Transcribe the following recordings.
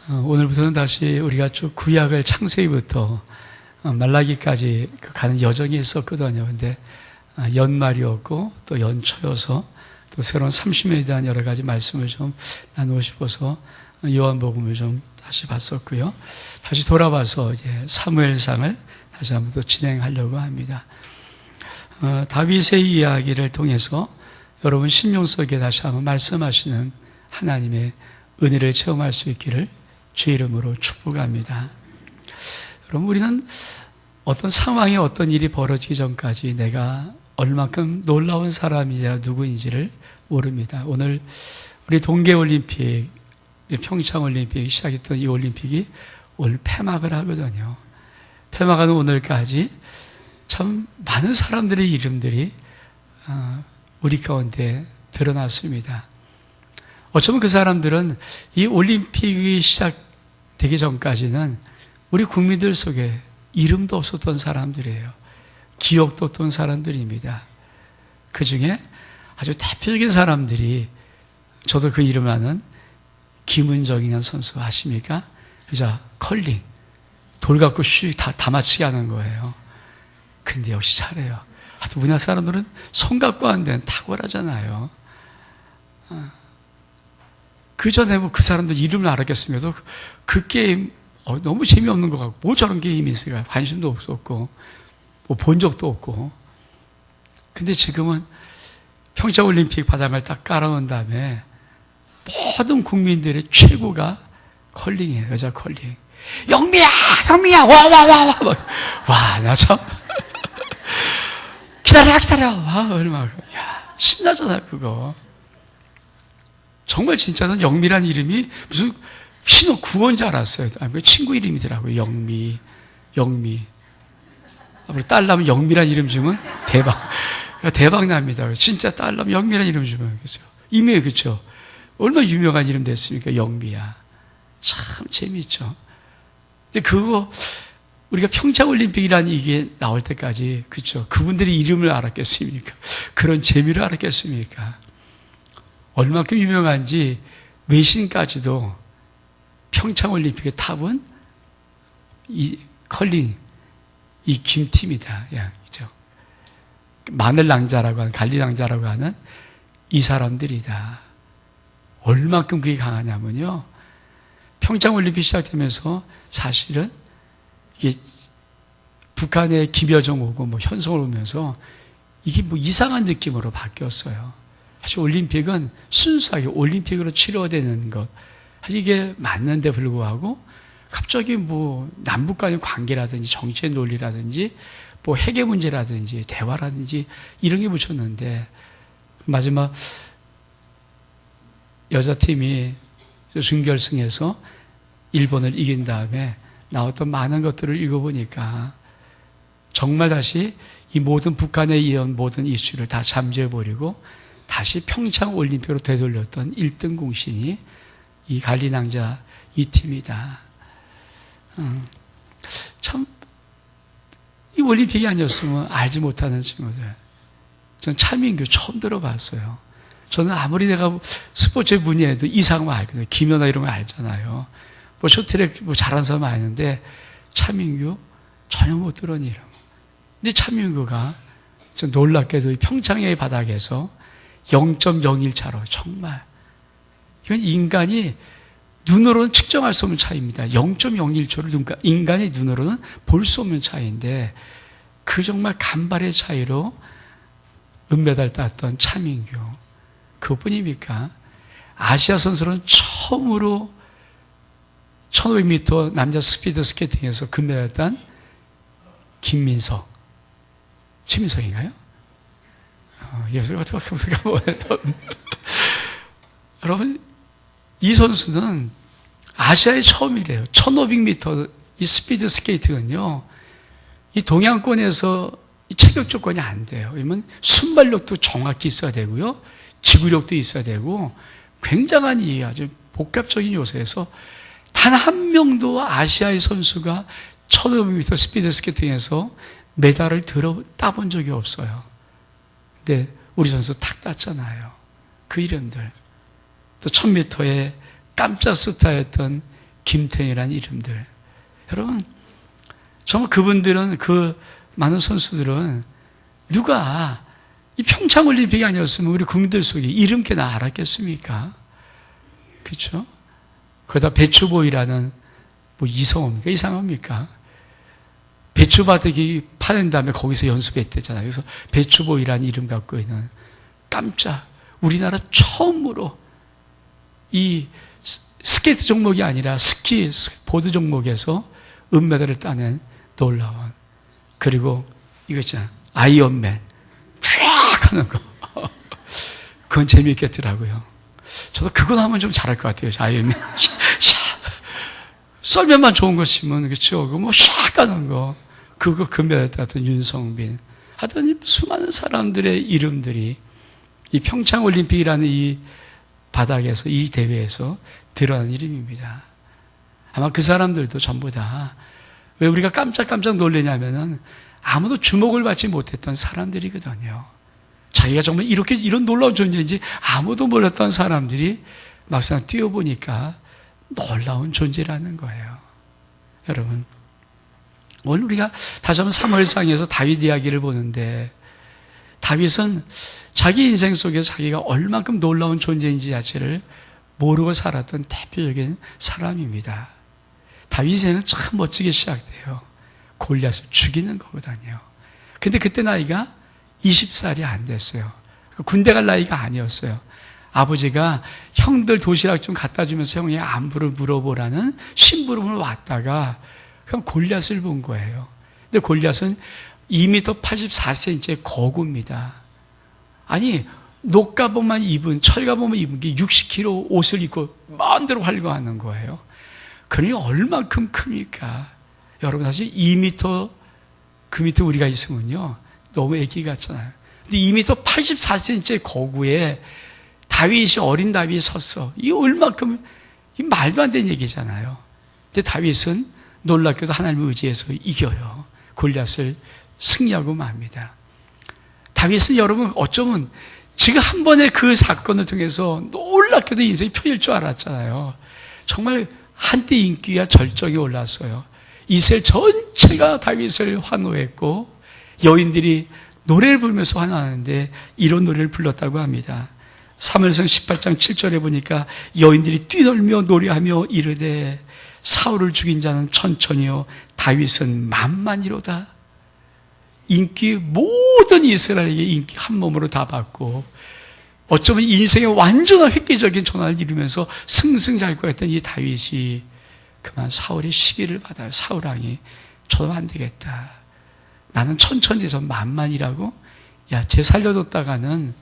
오늘부터는 다시 우리가 쭉 구약을 창세기부터 말라기까지 가는 여정이 있었거든요. 근데 연말이었고 또 연초여서 또 새로운 30년에 대한 여러 가지 말씀을 좀 나누고 싶어서 요한복음을 좀 다시 봤었고요. 다시 돌아봐서 이제 사무엘상을 다시 한번 또 진행하려고 합니다. 다윗의 이야기를 통해서 여러분 심령 속에 다시 한번 말씀하시는 하나님의 은혜를 체험할 수 있기를 주의 이름으로 축복합니다. 여러분, 우리는 어떤 상황에 어떤 일이 벌어지기 전까지 내가 얼마큼 놀라운 사람이냐 누구인지를 모릅니다. 오늘 우리 동계올림픽, 평창올림픽 시작했던 이 올림픽이 오늘 폐막을 하거든요. 폐막하는 오늘까지 참 많은 사람들의 이름들이 우리 가운데 드러났습니다. 어쩌면 그 사람들은 이 올림픽이 시작되기 전까지는 우리 국민들 속에 이름도 없었던 사람들이에요. 기억도 없던 사람들입니다. 그 중에 아주 대표적인 사람들이 저도 그 이름 아는 김은정이라는 선수 아십니까? 그죠? 컬링. 돌 갖고 슉 다 맞히게 하는 거예요. 근데 역시 잘해요. 우리나라 사람들은 손 갖고 하는 데는 탁월하잖아요. 그 전에 뭐 그 사람들 이름을 알았겠으면도 그 게임 너무 재미없는 것 같고 뭐 저런 게임이 있을까 관심도 없었고 뭐 본 적도 없고. 근데 지금은 평창올림픽 바닥을 딱 깔아놓은 다음에 모든 국민들의 최고가 컬링이에요. 여자 컬링. 영미야 와 나 참 기다려 와 얼마나 야 신나잖아 그거. 정말 진짜는 영미란 이름이 무슨 신호 구원인 줄 알았어요. 친구 이름이더라고요. 영미. 앞으로 딸 나면 영미란 이름 주면 대박 납니다. 진짜 딸 나면 영미란 이름 주면 그죠? 이메일 그렇죠? 얼마나 유명한 이름 됐습니까? 영미야. 참 재미있죠. 근데 그거 우리가 평창올림픽이라는 이게 나올 때까지 그렇죠? 그분들이 이름을 알았겠습니까? 그런 재미를 알았겠습니까? 얼마큼 유명한지 외신까지도 평창올림픽의 탑은 이 컬링, 이 김팀이다. 그죠? 마늘 낭자라고 하는, 갈리 낭자라고 하는 이 사람들이다. 얼마큼 그게 강하냐면요. 평창올림픽 시작되면서 사실은 이게 북한의 김여정 오고 뭐 현성을 오면서 이게 뭐 이상한 느낌으로 바뀌었어요. 사실 올림픽은 순수하게 올림픽으로 치러되는 것. 사실 이게 맞는데 불구하고 갑자기 뭐 남북 간의 관계라든지 정치의 논리라든지 뭐 핵의 문제라든지 대화라든지 이런 게 붙였는데 마지막 여자팀이 준결승에서 일본을 이긴 다음에 나왔던 많은 것들을 읽어보니까 정말 다시 이 모든 북한에 이은 모든 이슈를 다 잠재워버리고 다시 평창올림픽으로 되돌렸던 1등 공신이 이 갈리낭자 이 팀이다. 참, 이 올림픽이 아니었으면 알지 못하는 친구들. 전 차민규 처음 들어봤어요. 저는 아무리 내가 스포츠의 분야에도 이상만 알거든요. 김연아 이런 거 알잖아요. 뭐 쇼트트랙 뭐 잘하는 사람 아는데 차민규 전혀 못 들은 이름. 근데 차민규가 좀 놀랍게도 이 평창의 바닥에서 0.01차로 정말 이건 인간이 눈으로는 측정할 수 없는 차이입니다. 0.01초를 인간의 눈으로는 볼 수 없는 차이인데 그 정말 간발의 차이로 은메달 땄던 차민규 그뿐입니까? 아시아 선수는 처음으로 1500m 남자 스피드 스케이팅에서 금메달 딴 김민석 최민석인가요? 여러분 이 선수는 아시아의 처음이래요. 1500m 이 스피드 스케이팅은요 이 동양권에서 이 체격 조건이 안 돼요. 왜냐면 순발력도 정확히 있어야 되고요 지구력도 있어야 되고 굉장한 이 아주 복합적인 요소에서 단 한 명도 아시아의 선수가 1500m 스피드 스케이팅에서 메달을 따본 적이 없어요. 근데 우리 선수 탁 땄잖아요. 그 이름들. 또 1000m의 깜짝 스타였던 김태현이라는 이름들. 여러분, 정말 그분들은, 그 많은 선수들은 누가 이 평창올림픽이 아니었으면 우리 국민들 속에 이름 꽤나 알았겠습니까? 그렇죠? 거기다 배추보이라는 뭐 이성입니까? 이상합니까? 배추바닥이 파낸 다음에 거기서 연습했대잖아요. 그래서 배추보이라는 이름 갖고 있는 깜짝 우리나라 처음으로 이 스케이트 종목이 아니라 스키, 보드 종목에서 은메달을 따낸 놀라운, 그리고 이거 있잖아요. 아이언맨 쫙 하는 거. 그건 재미있겠더라고요. 저도 그거 하면 좀 잘할 것 같아요. 아이언맨 썰면만 좋은 것이면, 그렇죠? 뭐 샥 하는 거, 그거 금메달 땄던 윤성빈, 하여튼 수많은 사람들의 이름들이 이 평창올림픽이라는 이 바닥에서, 이 대회에서 드러난 이름입니다. 아마 그 사람들도 전부 다 왜 우리가 깜짝깜짝 놀라냐면은 아무도 주목을 받지 못했던 사람들이거든요. 자기가 정말 이런 놀라운 존재인지 아무도 몰랐던 사람들이 막상 뛰어보니까 놀라운 존재라는 거예요. 여러분, 오늘 우리가 다시 한번 사무엘상에서 다윗 이야기를 보는데, 다윗은 자기 인생 속에서 자기가 얼만큼 놀라운 존재인지 자체를 모르고 살았던 대표적인 사람입니다. 다윗에는 참 멋지게 시작돼요. 골리앗을 죽이는 거거든요. 근데 그때 나이가 20살이 안 됐어요. 군대 갈 나이가 아니었어요. 아버지가 형들 도시락 좀 갖다 주면서 형의 안부를 물어보라는 심부름을 왔다가 그냥 골리앗을 본 거예요. 근데 골리앗은 2m 84cm의 거구입니다. 아니, 녹가복만 입은, 철가복만 입은 게 60kg 옷을 입고 마음대로 활거하는 거예요. 그러니 얼만큼 큽니까? 여러분, 사실 2m 그 밑에 우리가 있으면요, 너무 애기 같잖아요. 근데 2m 84cm의 거구에 다윗이, 어린 다윗이 섰어. 이 얼만큼, 이 말도 안 되는 얘기잖아요. 근데 다윗은 놀랍게도 하나님을 의지해서 이겨요. 골리앗을 승리하고 맙니다. 다윗은 여러분 어쩌면 지금 한 번의 그 사건을 통해서 놀랍게도 인생이 펴질 줄 알았잖아요. 정말 한때 인기가 절정에 올랐어요. 이스라엘 전체가 다윗을 환호했고 여인들이 노래를 부르면서 환호하는데 이런 노래를 불렀다고 합니다. 사무엘상 18장 7절에 보니까 여인들이 뛰놀며 노래하며 이르되 사울을 죽인 자는 천천히요 다윗은 만만이로다. 인기, 모든 이스라엘에게 인기 한 몸으로 다 받고 어쩌면 인생의 완전한 획기적인 전환을 이루면서 승승장구했던 이 다윗이 그만 사울의 시기를 받아요. 사울왕이 저도 안 되겠다. 나는 천천히 좀 만만이라고? 야, 쟤 살려뒀다가는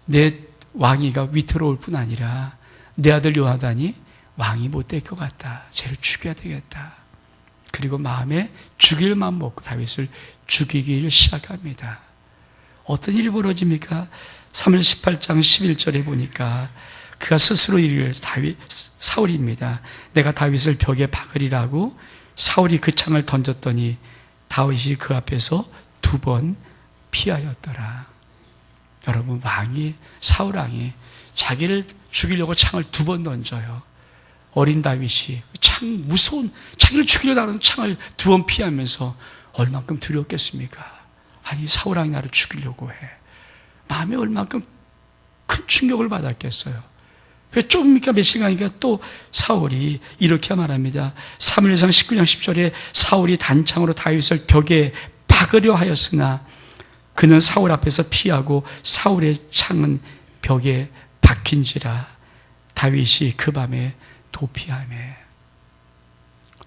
내 왕위가 위태로울 뿐 아니라 내 아들 요나단이 왕이 못 될 것 같다. 쟤를 죽여야 되겠다. 그리고 마음에 죽일 마음 먹고 다윗을 죽이기를 시작합니다. 어떤 일이 벌어집니까? 3월 18장 11절에 보니까 그가 스스로 이르기를 사울입니다. 내가 다윗을 벽에 박으리라고 사울이 그 창을 던졌더니 다윗이 그 앞에서 2번 피하였더라. 여러분, 사울왕이 자기를 죽이려고 창을 2번 던져요. 어린 다윗이 무서운 자기를 죽이려고 하는 창을 2번 피하면서 얼만큼 두렵겠습니까? 아니, 사울왕이 나를 죽이려고 해. 마음에 얼만큼 큰 충격을 받았겠어요. 조금이니까 몇 시간이니까 또 사울이 이렇게 말합니다. 사무엘상 19장 10절에 사울이 단창으로 다윗을 벽에 박으려 하였으나 그는 사울 앞에서 피하고 사울의 창은 벽에 박힌지라 다윗이 그 밤에 도피하매.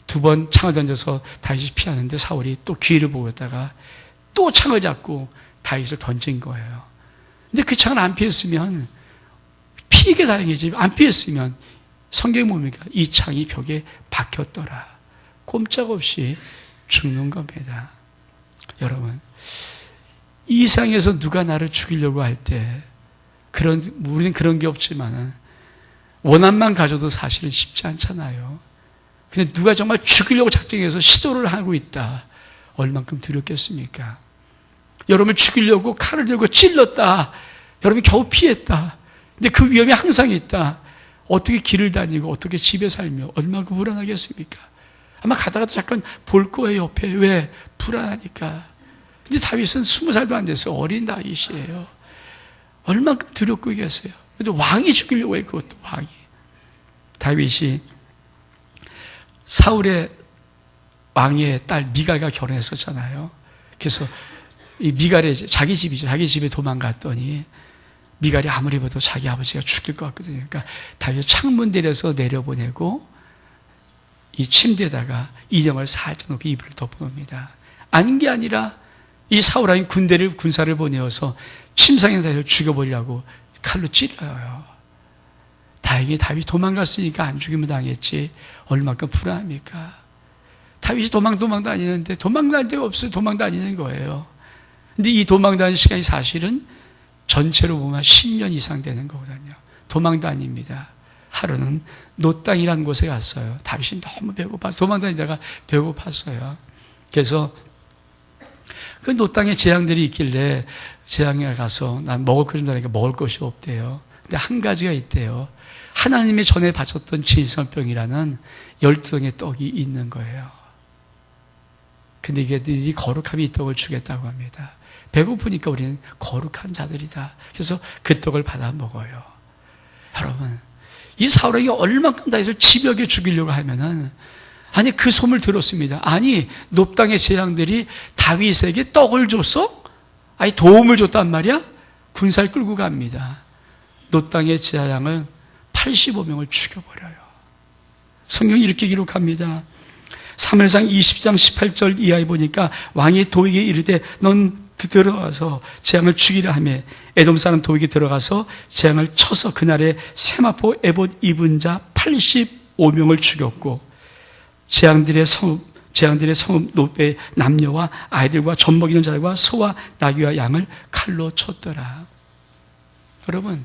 2번 창을 던져서 다윗이 피하는데 사울이 또 기회를 보고 있다가 또 창을 잡고 다윗을 던진 거예요. 근데 그 창을 안 피했으면 피게 다행이지, 안 피했으면 성경이 뭡니까? 이 창이 벽에 박혔더라. 꼼짝없이 죽는 겁니다. 여러분, 이 세상에서 누가 나를 죽이려고 할 때 우리는 그런 게 없지만은 원한만 가져도 사실은 쉽지 않잖아요. 근데 누가 정말 죽이려고 작정해서 시도를 하고 있다. 얼만큼 두렵겠습니까? 여러분을 죽이려고 칼을 들고 찔렀다. 여러분이 겨우 피했다. 근데 그 위험이 항상 있다. 어떻게 길을 다니고 어떻게 집에 살며 얼마나 불안하겠습니까? 아마 가다가도 잠깐 볼 거예요, 옆에. 왜? 불안하니까. 근데 다윗은 20살도 안 됐어요. 어린 다윗이에요. 얼마큼 두렵고 계세요. 근데 왕이 죽이려고 해요, 그것도 왕이. 다윗이 사울의 왕의 딸 미갈과 결혼했었잖아요. 그래서 이 미갈의 자기 집이죠. 자기 집에 도망갔더니 미갈이 아무리 봐도 자기 아버지가 죽일 것 같거든요. 그러니까 다윗 창문 내려서 내려보내고 이 침대에다가 인형을 살짝 놓고 이불을 덮어놓습니다. 아닌 게 아니라 이 사울 왕이 군사를 보내어서 침상에 다윗을 죽여버리라고 칼로 찔러요. 다행히 다윗이 도망갔으니까 안 죽이면 당했지 얼마큼 불안합니까? 다윗이 도망 다니는데 도망 다닐 데가 없어요. 도망 다니는 거예요. 근데 이 도망 다니는 시간이 사실은 전체로 보면 10년 이상 되는 거거든요. 도망 다닙니다. 하루는 노땅이라는 곳에 갔어요. 다윗이 너무 배고파서 도망 다니다가 배고팠어요. 그래서 그 노땅에 재앙들이 있길래 재앙에 가서 난 먹을 것 좀 달라니까 먹을 것이 없대요. 근데 한 가지가 있대요. 하나님이 전에 바쳤던 진설병이라는 12동의 떡이 있는 거예요. 근데 이게 네 거룩함이 이 떡을 주겠다고 합니다. 배고프니까 우리는 거룩한 자들이다. 그래서 그 떡을 받아 먹어요. 여러분, 이 사울에게 얼만큼 다윗을 집요하게 죽이려고 하면은, 아니 그 소문을 들었습니다. 아니 놋땅의 재앙들이 다윗에게 떡을 줬어? 아니 도움을 줬단 말이야? 군사를 끌고 갑니다. 놋땅의 재앙을 85명을 죽여버려요. 성경이 이렇게 기록합니다. 사무엘상 20장 18절 이하에 보니까 왕이 도에게 이르되 넌 들어가서 재앙을 죽이려 하며 에돔 사람 도에게 들어가서 재앙을 쳐서 그날에 세마포 에봇 입은 자 85명을 죽였고 재앙들의 성읍 노베 남녀와 아이들과 젖 먹이는 자들과 소와 나귀와 양을 칼로 쳤더라. 여러분,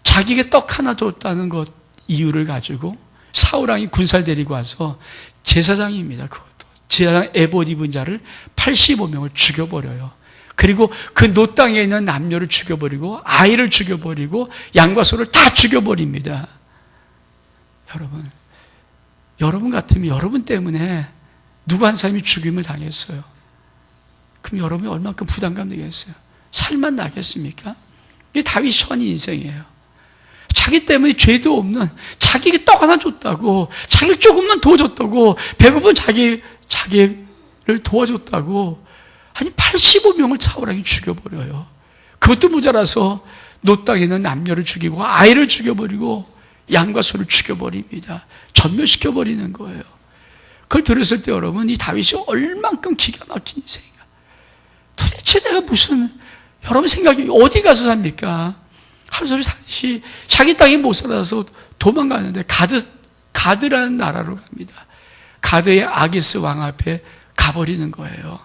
자기에게 떡 하나 줬다는 것 이유를 가지고 사울왕이 군사를 데리고 와서 제사장입니다. 그것도 제사장 에봇 입은 자를 85명을 죽여버려요. 그리고 그 노땅에 있는 남녀를 죽여버리고 아이를 죽여버리고 양과 소를 다 죽여버립니다. 여러분 같으면 여러분 때문에 누구 한 사람이 죽임을 당했어요. 그럼 여러분이 얼마큼 부담감 되겠어요? 살만 나겠습니까? 이게 다윗이 선 인생이에요. 자기 때문에 죄도 없는, 자기에게 떡 하나 줬다고, 자기를 조금만 도와줬다고, 배고픈 자기를 도와줬다고, 아니 85명을 사울왕이 죽여버려요. 그것도 모자라서 노땅에 있는 남녀를 죽이고 아이를 죽여버리고 양과 소를 죽여버립니다. 전멸시켜버리는 거예요. 그걸 들었을 때 여러분, 이 다윗이 얼만큼 기가 막힌 인생인가. 도대체 내가 여러분 생각이 어디 가서 삽니까? 하루종일 자기 땅에 못 살아서 도망가는데 가드라는 나라로 갑니다. 가드의 아기스 왕 앞에 가버리는 거예요.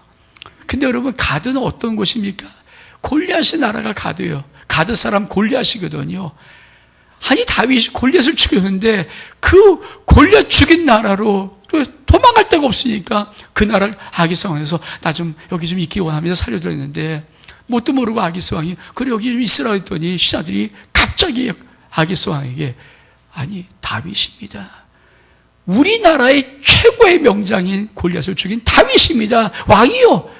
근데 여러분, 가드는 어떤 곳입니까? 골리앗의 나라가 가드예요. 가드 사람 골리앗이거든요. 아니 다윗이 골리앗을 죽였는데 그 골리앗 죽인 나라로 도망갈 데가 없으니까 그 나라 아기스 왕에서 나 좀 여기 좀 있기 원하면서 살려드렸는데 뭣도 모르고 아기스 왕이 그래 여기 좀 있으라 했더니 신하들이 갑자기 아기스 왕에게 아니 다윗입니다. 우리나라의 최고의 명장인 골리앗을 죽인 다윗입니다. 왕이요.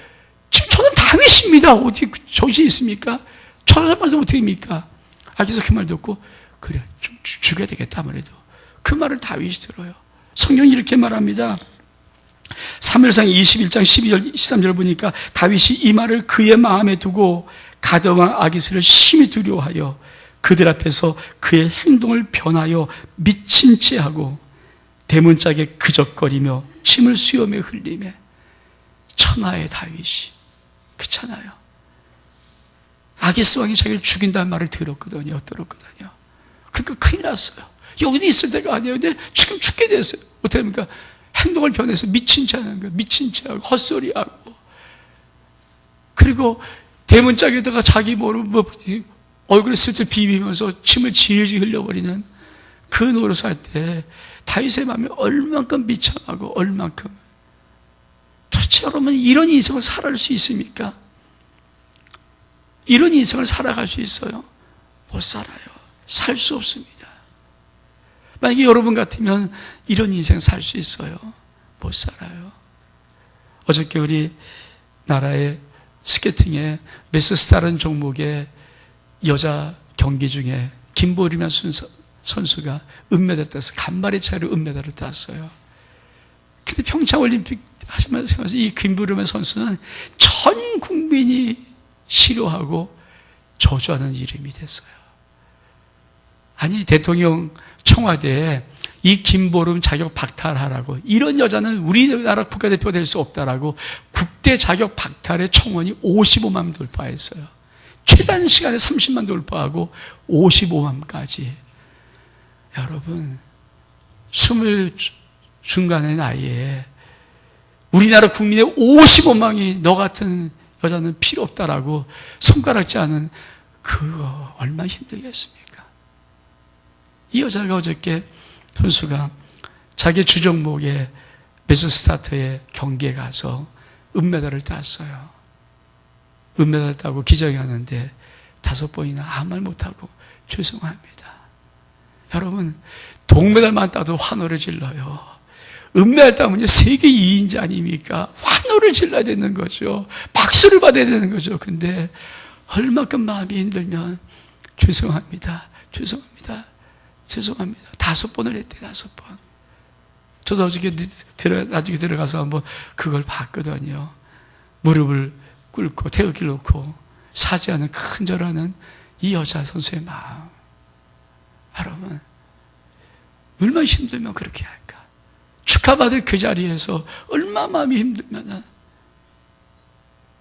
지금 저는 다윗입니다. 어디 정신이 있습니까? 천사만서 어떻게 합니까? 아기스 그 말 듣고 그래 좀 죽여야 되겠다 아무래도. 그 말을 다윗이 들어요. 성경이 이렇게 말합니다. 사무엘상 21장 12절 13절 보니까 다윗이 이 말을 그의 마음에 두고 가드왕 아기스를 심히 두려워하여 그들 앞에서 그의 행동을 변하여 미친 채 하고 대문짝에 그적거리며 침을 수염에 흘리며 천하의 다윗이 그렇잖아요. 아기스 왕이 자기를 죽인다는 말을 들었거든요. 그러니까 큰일 났어요. 여기는 있을 때가 아니에요. 근데 지금 죽게 됐어요. 어떻게 합니까? 행동을 변해서 미친 채 하는 거예요. 미친 채 하고 헛소리하고 그리고 대문짝에다가 자기 얼굴에 슬슬 비비면서 침을 질질 흘려버리는 그 노릇을 할 때 다윗의 마음이 얼만큼 비참하고 얼만큼 도대체 여러분 이런 인생을 살아갈 수 있습니까? 이런 인생을 살아갈 수 있어요? 못 살아요. 살 수 없습니다. 만약에 여러분 같으면 이런 인생 살 수 있어요? 못 살아요. 어저께 우리 나라의 스케이팅의 메스스타라는 종목의 여자 경기 중에 김보림이라는 선수가 은메달 따서 간발의 차이로 은메달을 땄어요. 근데 평창올림픽 하시면서 이 김보림의 선수는 전 국민이 싫어하고 저주하는 이름이 됐어요. 아니, 대통령 청와대에 이 김보름 자격 박탈하라고, 이런 여자는 우리나라 국가대표가 될 수 없다라고 국대 자격 박탈의 청원이 55만 돌파했어요. 최단 시간에 30만 돌파하고 55만까지. 여러분, 20 중간의 나이에 우리나라 국민의 55만이 너 같은 여자는 필요 없다라고 손가락질 하는 그거 얼마나 힘들겠습니까? 이 여자가 어저께 선수가 자기 주종목의 메스스타트의 경기에 가서 은메달을 땄어요. 은메달 따고 기정하는데 5번이나 아무 말 못하고 죄송합니다. 여러분, 동메달만 따도 환호를 질러요. 은메달 따면 세계 2인자 아닙니까? 환호를 질러야 되는 거죠. 박수를 받아야 되는 거죠. 근데 얼마큼 마음이 힘들면 죄송합니다. 죄송합니다. 죄송합니다. 5번을 했대, 5번. 저도 어저께 나중에 들어가서 한번 그걸 봤거든요. 무릎을 꿇고 태극기를 놓고 사죄하는 큰절하는 이 여자 선수의 마음. 여러분, 얼마나 힘들면 그렇게 할까? 축하받을 그 자리에서 얼마나 마음이 힘들면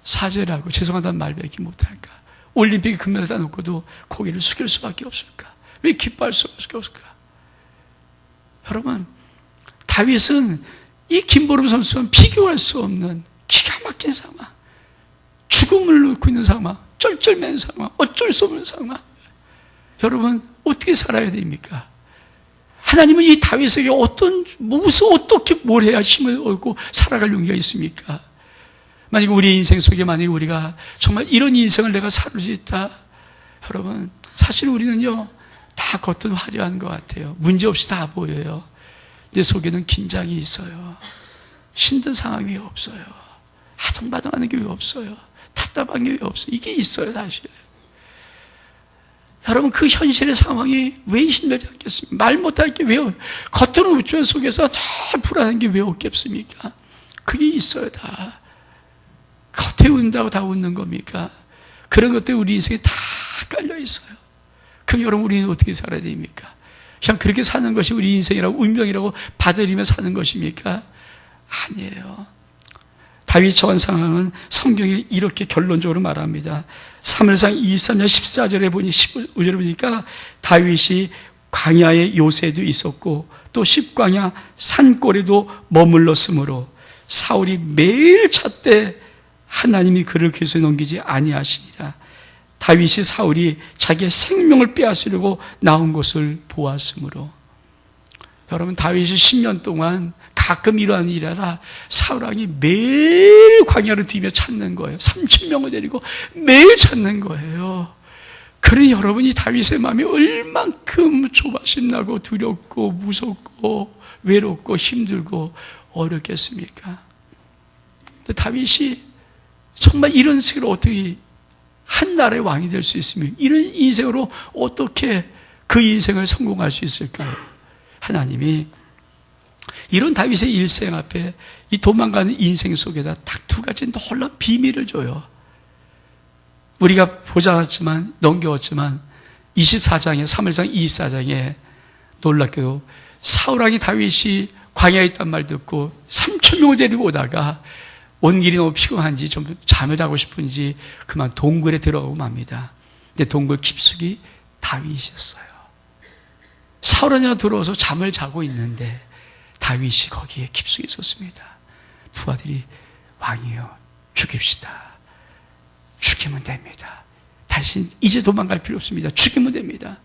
사죄를 하고 죄송하다는 말밖에 못할까? 올림픽에 금메달 따놓고도 고개를 숙일 수밖에 없을까? 왜 기뻐할 수밖에 없을까? 여러분, 다윗은 이 김보름 선수와 비교할 수 없는 기가 막힌 상황, 죽음을 놓고 있는 상황, 쩔쩔맨 상황, 어쩔 수 없는 상황. 여러분, 어떻게 살아야 됩니까? 하나님은 이 다윗에게 어떻게 뭘 해야 힘을 얻고 살아갈 용기가 있습니까? 만약에 우리 인생 속에 만약에 우리가 정말 이런 인생을 내가 살 수 있다. 여러분, 사실 우리는요, 다 겉은 화려한 것 같아요. 문제없이 다 보여요. 내 속에는 긴장이 있어요. 힘든 상황이 없어요. 아둥바둥하는 게 왜 없어요? 답답한 게 왜 없어요? 이게 있어요, 사실. 여러분, 그 현실의 상황이 왜 힘들지 않겠습니까? 말 못할 게 왜, 겉으로는 웃지만 속에서 잘 불안한 게 왜 없겠습니까? 그게 있어요, 다. 겉에 웃는다고 다 웃는 겁니까? 그런 것들이 우리 인생에 다 깔려 있어요. 그럼 여러분, 우리는 어떻게 살아야 됩니까? 그냥 그렇게 사는 것이 우리 인생이라고, 운명이라고 받아들이며 사는 것입니까? 아니에요. 다윗이 처한 상황은 성경에 이렇게 결론적으로 말합니다. 사무엘상 23년 14절에 보니 15절에 보니까 다윗이 광야에 요새도 있었고 또 십광야 산골에도 머물렀으므로 사울이 매일 찾되 하나님이 그를 괴소에 넘기지 아니하시니라. 다윗이 사울이 자기의 생명을 빼앗으려고 나온 것을 보았으므로. 여러분, 다윗이 10년 동안 가끔 이러한 일이라 사울왕이 매일 광야를 뛰며 찾는 거예요. 30명을 데리고 매일 찾는 거예요. 그러니 여러분이 다윗의 마음이 얼만큼 조바심나고 두렵고 무섭고 외롭고 힘들고 어렵겠습니까? 근데 다윗이 정말 이런 식으로 어떻게 한 나라의 왕이 될 수 있으며 이런 인생으로 어떻게 그 인생을 성공할 수 있을까요? 하나님이 이런 다윗의 일생 앞에 이 도망가는 인생 속에다 딱 2가지 놀라운 비밀을 줘요. 우리가 보지 않았지만 넘겨왔지만 24장에 사무엘상 24장에 놀랍게도 사울왕이 다윗이 광야에 있단 말 듣고 3,000명을 데리고 오다가 온 길이 너무 피곤한지 좀 잠을 자고 싶은지 그만 동굴에 들어가고 맙니다. 근데 동굴 깊숙이 다윗이었어요. 사울왕이 들어와서 잠을 자고 있는데 다윗이 거기에 깊숙이 있었습니다. 부하들이 왕이여 죽입시다. 죽이면 됩니다. 다시 이제 도망갈 필요 없습니다. 죽이면 됩니다.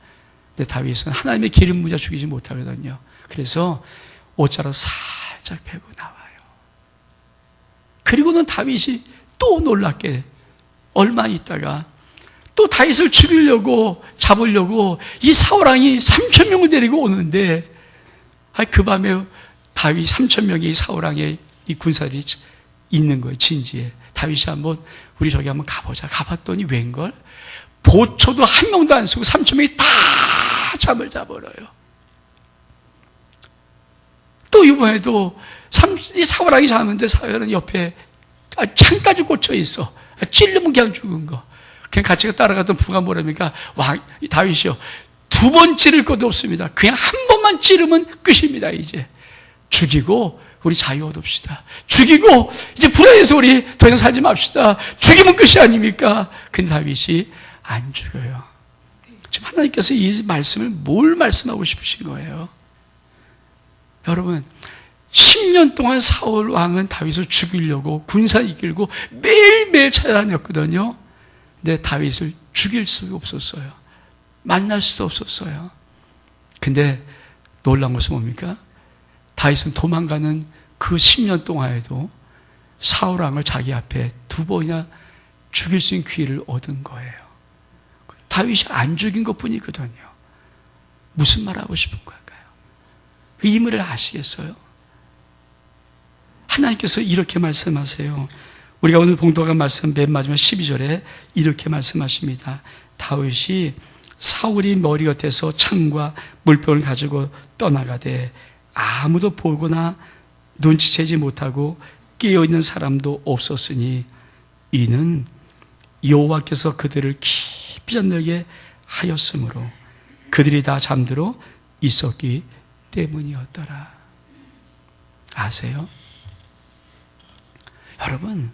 근데 다윗은 하나님의 기름 부자 죽이지 못하거든요. 그래서 옷자락 살짝 펴고 나와요. 그리고는 다윗이 또 놀랍게 얼마 있다가 또 다윗을 죽이려고 잡으려고 이 사울왕이 3,000명을 데리고 오는데 그 밤에 다윗 3,000명의 사울왕의 이 군사들이 있는 거예요, 진지에. 다윗이 한번 우리 저기 한번 가보자. 가봤더니 웬걸? 보초도 한 명도 안 쓰고 3,000명이 다 잠을 자버려요. 또 이번에도 사울왕이 자는데 사울은 옆에 창까지 꽂혀 있어. 찔르면 그냥 죽은 거. 그냥 같이 따라가던 부가 뭐랍니까? 다윗이요. 2번 찌를 것도 없습니다. 그냥 한 번만 찌르면 끝입니다, 이제. 죽이고, 우리 자유 얻읍시다. 죽이고, 이제 불안해서 우리 더 이상 살지 맙시다. 죽이면 끝이 아닙니까? 근데 다윗이 안 죽여요. 지금 하나님께서 이 말씀을 뭘 말씀하고 싶으신 거예요? 여러분, 10년 동안 사울 왕은 다윗을 죽이려고 군사 이끌고 매일매일 찾아다녔거든요. 근데 다윗을 죽일 수가 없었어요. 만날 수도 없었어요. 근데 놀라운 것은 뭡니까? 다윗은 도망가는 그 10년 동안에도 사울 왕을 자기 앞에 2번이나 죽일 수 있는 기회를 얻은 거예요. 다윗이 안 죽인 것뿐이거든요. 무슨 말 하고 싶은 걸까요? 그 의미를 아시겠어요? 하나님께서 이렇게 말씀하세요. 우리가 오늘 봉독한 말씀 맨 마지막 12절에 이렇게 말씀하십니다. 다윗이 사울이 머리 곁에서 창과 물병을 가지고 떠나가되 아무도 보거나 눈치채지 못하고 깨어있는 사람도 없었으니 이는 여호와께서 그들을 깊이 잠들게 하였으므로 그들이 다 잠들어 있었기 때문이었더라. 아세요? 여러분,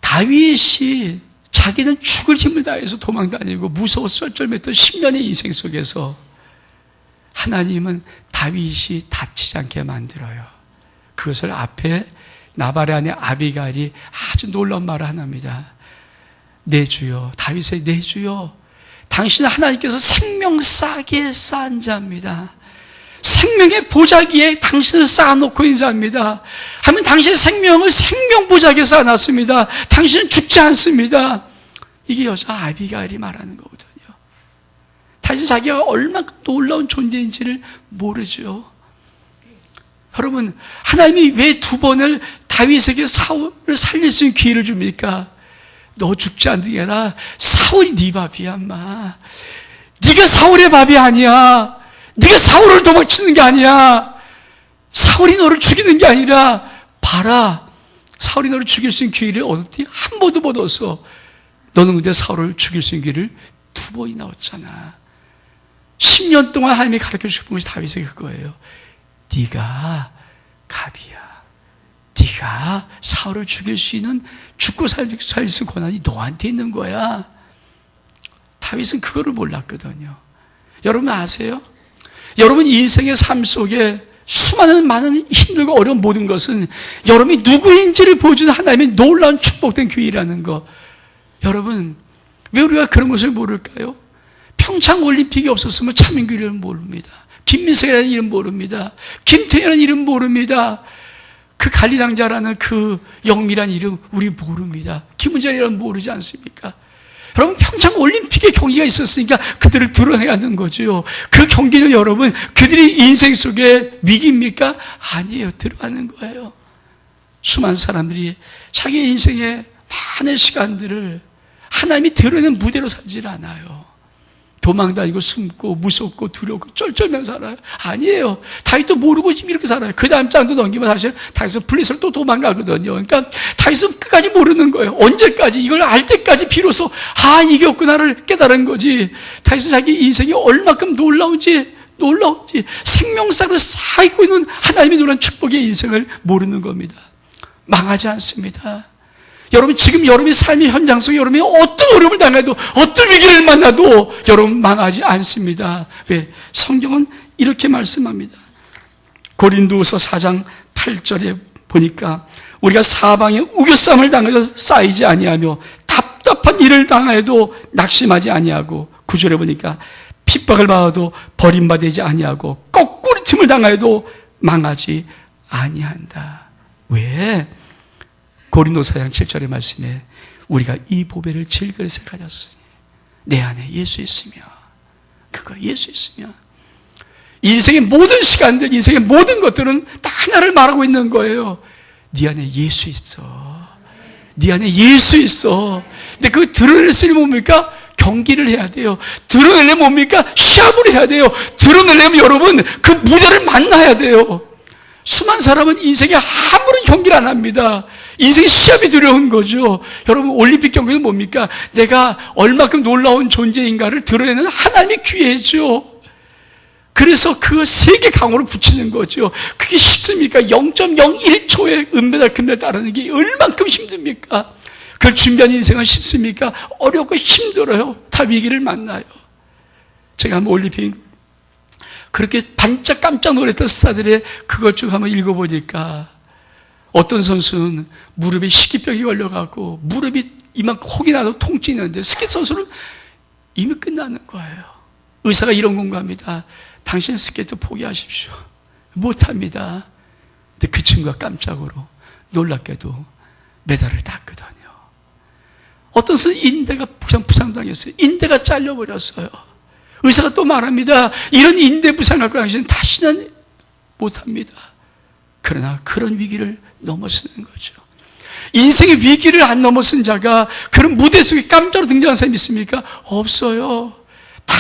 다윗이 자기는 죽을 힘을 다해서 도망다니고 무서워서 쩔쩔맸던 10년의 인생 속에서 하나님은 다윗이 다치지 않게 만들어요. 그것을 앞에 나발의 아내 아비가일이 아주 놀라운 말을 하나입니다. 내 주여, 다윗의 내 주여, 당신은 하나님께서 생명 싸게 쌓은 자입니다. 생명의 보자기에 당신을 쌓아놓고 있는 자입니다. 하면 당신의 생명을 생명 보자기에 쌓아놨습니다. 당신은 죽지 않습니다. 이게 여자 아비가일이 말하는 거거든요. 당신 자기가 얼마큼 놀라운 존재인지를 모르죠. 여러분, 하나님이 왜 2번을 다윗에게 사울을 살릴 수 있는 기회를 줍니까? 너 죽지 않는 게 아니라 사울이 네 밥이야, 인마. 네가 사울의 밥이 아니야. 네가 사울을 도망치는 게 아니야. 사울이 너를 죽이는 게 아니라 봐라. 사울이 너를 죽일 수 있는 기회를 얻었더니 한 번도 못 얻었어. 너는 근데 사울을 죽일 수 있는 기회를 2번이나 얻잖아. 10년 동안 하나님이 가르쳐주신 것이 다윗에게 그거예요. 네가 갑이야. 네가 사울을 죽일 수 있는 죽고 살릴 수 있는 권한이 너한테 있는 거야. 다윗은 그거를 몰랐거든요. 여러분 아세요? 여러분 인생의 삶 속에 수많은 많은 힘들고 어려운 모든 것은 여러분이 누구인지를 보여주는 하나님의 놀라운 축복된 기회라는 거. 여러분, 왜 우리가 그런 것을 모를까요? 평창 올림픽이 없었으면 차민규 이름 모릅니다. 김민석이라는 이름 모릅니다. 김태현이라는 이름 모릅니다. 그 관리당자라는 그 영미라는 이름 우리 모릅니다. 김은전이라는 모르지 않습니까? 여러분, 평창 올림픽의 경기가 있었으니까 그들을 드러내는 거죠. 그 경기는 여러분, 그들이 인생 속에 위기입니까? 아니에요. 드러나는 거예요. 수많은 사람들이 자기 인생의 많은 시간들을 하나님이 드러내는 무대로 살지 않아요. 도망다니고 숨고 무섭고 두렵고 쩔쩔면서 살아요. 아니에요. 다윗도 모르고 지금 이렇게 살아요. 그 다음 장도 넘기면 사실 다윗은 블레셋으로 또 도망가거든요. 그러니까 다윗은 끝까지 모르는 거예요. 언제까지? 이걸 알 때까지 비로소 이겼구나를 깨달은 거지. 다윗은 자기 인생이 얼마큼 놀라운지 생명상으로 쌓이고 있는 하나님의 놀라운 축복의 인생을 모르는 겁니다. 망하지 않습니다. 여러분, 지금 여러분의 삶의 현장 속에 여러분이 어떤 어려움을 당해도 어떤 위기를 만나도 여러분 망하지 않습니다. 왜? 성경은 이렇게 말씀합니다. 고린도후서 4장 8절에 보니까 우리가 사방에 우겨쌈을 당해서 쌓이지 아니하며 답답한 일을 당해도 낙심하지 아니하고 9절에 보니까 핍박을 받아도 버림받지 아니하고 거꾸리 틈을 당해도 망하지 아니한다. 왜? 고린도서 4장 7절의 말씀에 우리가 이 보배를 질그릇에 가졌으니 내 안에 예수 있으며 그거 예수 있으며 인생의 모든 시간들, 인생의 모든 것들은 딱 하나를 말하고 있는 거예요. 네 안에 예수 있어. 네 안에 예수 있어. 근데 그걸 드러낼 수 있는 뭡니까? 경기를 해야 돼요. 드러내려면 뭡니까? 시합을 해야 돼요. 드러내려면 여러분 그 무대를 만나야 돼요. 수많은 사람은 인생에 아무런 경기를 안 합니다. 인생의 시합이 두려운 거죠. 여러분 올림픽 경기는 뭡니까? 내가 얼마큼 놀라운 존재인가를 드러내는 하나님의 기회죠. 그래서 그 세계 강호를 붙이는 거죠. 그게 쉽습니까? 0.01초의 은메달, 금메달 따르는 게 얼만큼 힘듭니까? 그걸 준비한 인생은 쉽습니까? 어렵고 힘들어요. 다 위기를 만나요. 제가 한번 올림픽 그렇게 반짝 깜짝 놀랐던 스타들의 그것 쭉 한번 읽어보니까 어떤 선수는 무릎에 식이병이 걸려가고 무릎이 이만큼 혹이 나도 통증이는데 스케이트 선수는 이미 끝나는 거예요. 의사가 이런 공부합니다. 당신 스케이트 포기하십시오. 못합니다. 근데 그 친구가 깜짝으로 놀랍게도 메달을 땄거든요. 어떤 선수 인대가 부상당했어요. 인대가 잘려버렸어요. 의사가 또 말합니다. 이런 인대 부상을 갖고 당신은 다시는 못합니다. 그러나 그런 위기를 넘어서는 거죠. 인생의 위기를 안 넘어선 자가 그런 무대 속에 깜짝으로 등장한 사람이 있습니까? 없어요. 다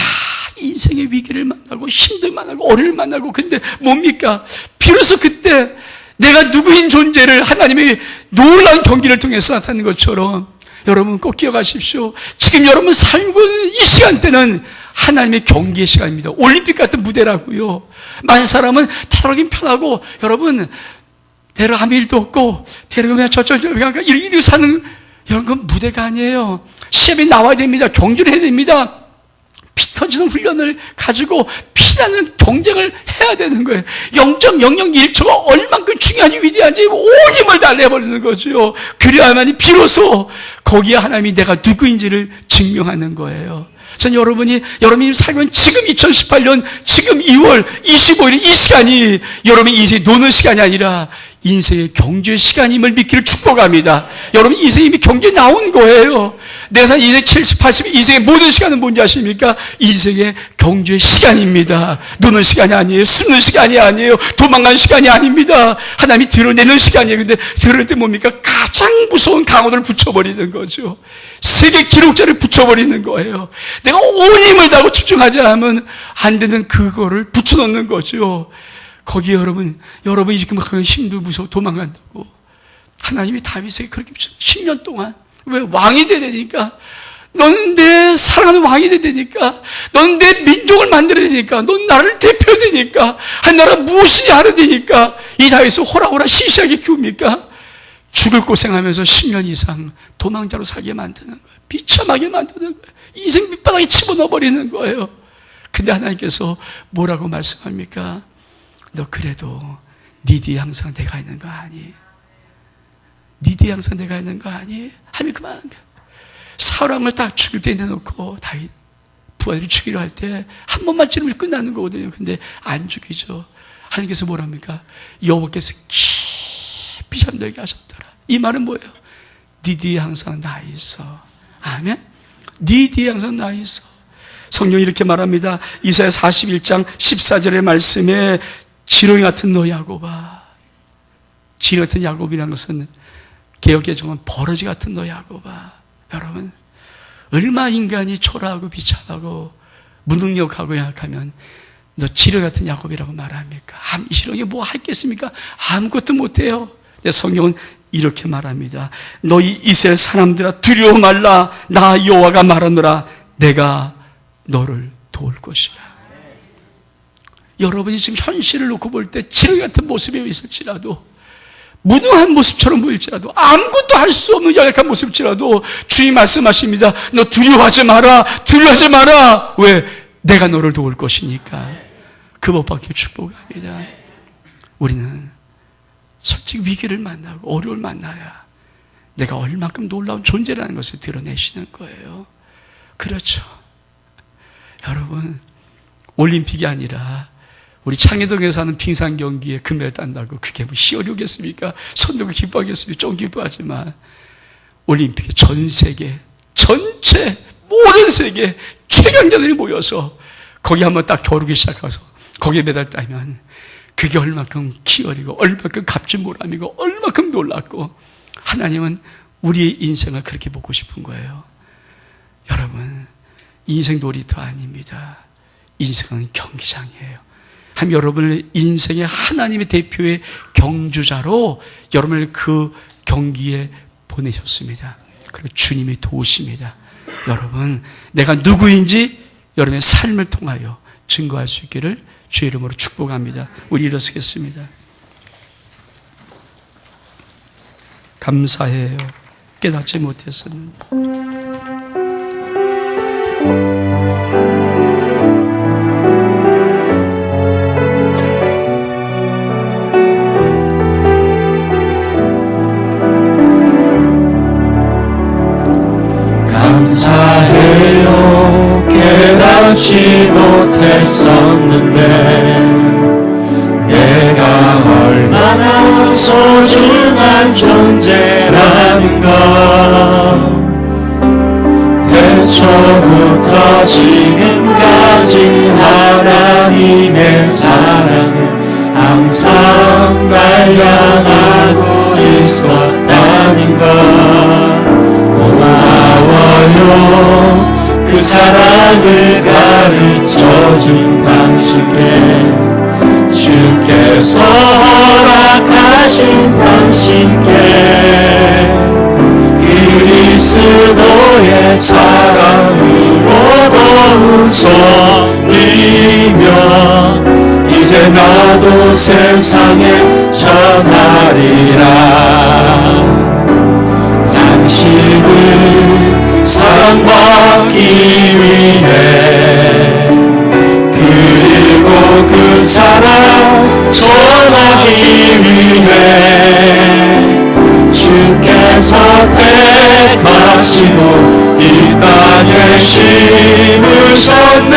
인생의 위기를 만나고 힘들 만나고 어려움을 만나고 근데 뭡니까? 비로소 그때 내가 누구인 존재를 하나님의 놀라운 경기를 통해서 나타내는 것처럼 여러분 꼭 기억하십시오. 지금 여러분 살고 있는 이 시간대는 하나님의 경기의 시간입니다. 올림픽 같은 무대라고요. 많은 사람은 타락하긴 편하고 여러분 대략 아무 일도 없고 대략 그냥 저쪽 이렇게 사는 여러분 그건 무대가 아니에요. 시합에 나와야 됩니다. 경주를 해야 됩니다. 피 터지는 훈련을 가지고 피나는 경쟁을 해야 되는 거예요. 0.001초가 얼만큼 중요한지 위대한지 온 힘을 다 내버리는 거죠. 그래야만이 비로소 거기에 하나님이 내가 누구인지를 증명하는 거예요. 전 여러분이 살고 있는 지금 2018년 지금 2월 25일 이 시간이 여러분의 인생이 노는 시간이 아니라 인생의 경주의 시간임을 믿기를 축복합니다. 여러분 인생이 이미 경주에 나온 거예요. 내가 산 인생 70, 80, 인생의 모든 시간은 뭔지 아십니까? 인생의 경주의 시간입니다. 노는 시간이 아니에요. 숨는 시간이 아니에요. 도망가는 시간이 아닙니다. 하나님이 드러내는 시간이에요. 근데 드러낼 때 뭡니까? 가장 무서운 강호를 붙여버리는 거죠. 세계 기록자를 붙여버리는 거예요. 내가 온 힘을 다하고 집중하지 않으면 안 되는 그거를 붙여놓는 거죠. 거기에 여러분이 지금 힘도 무서워 도망간다고. 하나님이 다윗에게 그렇게 10년 동안 왜 왕이 되니까 너는 내 사랑하는 왕이 되니까 너는 내 민족을 만들어야 되니까 넌 나를 대표되니까 한 나라 무엇이냐 하려 되니까 이 다윗을 호라호라 시시하게 키웁니까? 죽을 고생하면서 10년 이상 도망자로 살게 만드는 거예요. 비참하게 만드는 거예요. 인생 밑바닥에 집어넣어버리는 거예요. 근데 하나님께서 뭐라고 말씀합니까? 너 그래도 네 뒤에 항상 내가 있는 거 아니? 네 뒤에 항상 내가 있는 거 아니? 하면 그만한 거예요. 사울왕을 딱 죽일 때 내놓고 다윗 부하들이 죽이려 할 때 한 번만 찌르면 끝나는 거거든요. 근데 안 죽이죠. 하나님께서 뭐랍니까? 여호와께서 깊이 잠들게 하셨더라. 이 말은 뭐예요? 네 뒤에 항상 나 있어. 아멘? 네 뒤에 항상 나 있어. 성경이 이렇게 말합니다. 이사야 41장 14절의 말씀에 지렁이 같은 너 야곱아. 지렁이 같은 야곱이라는 것은 개역개정은 버러지 같은 너 야곱아. 여러분 얼마 인간이 초라하고 비참하고 무능력하고 약하면 너 지렁이 같은 야곱이라고 말합니까? 이 지렁이 뭐 하겠습니까? 아무것도 못해요. 근데 성경은 이렇게 말합니다. 너희 이스라엘 사람들아 두려워 말라. 나 여호와가 말하노라. 내가 너를 도울 것이라. 여러분이 지금 현실을 놓고 볼 때 지렁이 같은 모습에 있을지라도 무능한 모습처럼 보일지라도 아무것도 할 수 없는 연약한 모습일지라도 주님 말씀하십니다. 너 두려워하지 마라. 두려워하지 마라. 왜? 내가 너를 도울 것이니까. 그 법밖에 축복합니다. 우리는 솔직히 위기를 만나고 어려움을 만나야 내가 얼마큼 놀라운 존재라는 것을 드러내시는 거예요. 그렇죠. 여러분 올림픽이 아니라 우리 창의동에서 하는 빙상 경기에 금메달 딴다고 그게 뭐 희열이 오겠습니까? 손들고 기뻐하겠습니까? 좀 기뻐하지만 올림픽에 전 세계 전체 모든 세계 최강자들이 모여서 거기 한번 딱 겨루기 시작해서 거기에 매달다면 그게 얼마큼 기어리고 얼마큼 값진보람이고 얼마큼 놀랍고, 하나님은 우리의 인생을 그렇게 보고 싶은 거예요. 여러분, 인생 놀이터 아닙니다. 인생은 경기장이에요. 하나님 여러분을 인생의 하나님의 대표의 경주자로 여러분을 그 경기에 보내셨습니다. 그리고 주님이 도우십니다. 여러분, 내가 누구인지 여러분의 삶을 통하여 증거할 수 있기를 주의 이름으로 축복합니다. 우리 일어서겠습니다. 감사해요. 깨닫지 못했었는데. 감사해요. 깨닫지 못했었는데 내가 얼마나 소중한 존재라는 것, 태초부터 지금까지 하나님의 사랑은 항상 날 향하고 있었다는 것, 고마워요. 그 사랑을 가르쳐준 당신께, 주께서 허락하신 당신께, 그리스도의 사랑으로 더욱 섬기며 이제 나도 세상에 전하리라. 당신은 사랑받기 위해, 그리고 그 사랑 전하기 위해 주께서 택하시고 이 땅에 심으셨네.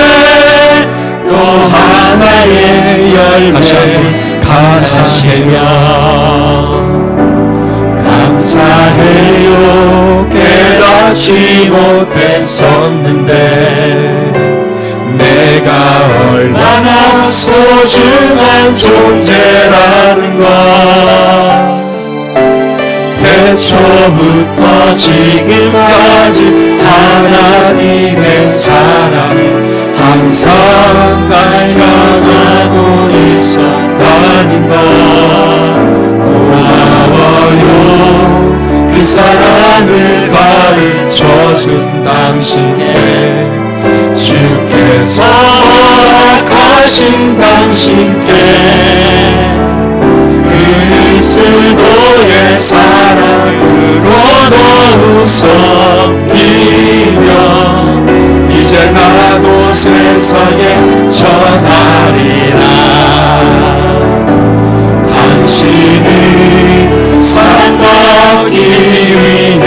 또 하나의 열매를 가사시며 감사해요. 깨닫지 못했었는데 내가 얼마나 소중한 존재라는 것, 태초부터 지금까지 하나님의 사랑이 항상 날 향하고 있었다는 것, 고마워요. 그 사랑을 가르쳐준 당신께, 주께서 허락하신 당신께, 그리스도의 사랑으로 더욱 섬기며 이제 나도 세상에 전하리라. 당신은 사랑받기 위해,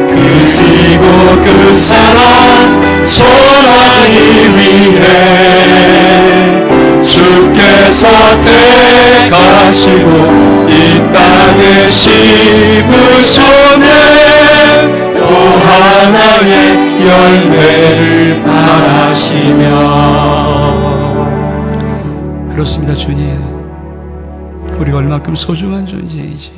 그리고 그 사랑 전하기 위해 주께서 택하시고 이 땅에 심으셨네. 또 하나의 열매를 바라시며. 그렇습니다. 주님, 우리가 얼마큼 소중한 존재인지,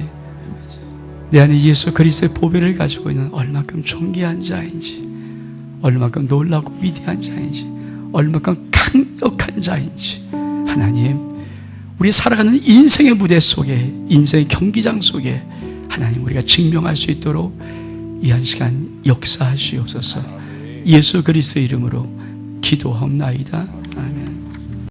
내 안에 예수 그리스도의 보배를 가지고 있는 얼마큼 존귀한 자인지, 얼마큼 놀라고 위대한 자인지, 얼마큼 강력한 자인지, 하나님, 우리 살아가는 인생의 무대 속에, 인생의 경기장 속에 하나님 우리가 증명할 수 있도록 이 한 시간 역사하시옵소서. 예수 그리스도의 이름으로 기도하옵나이다. 아멘.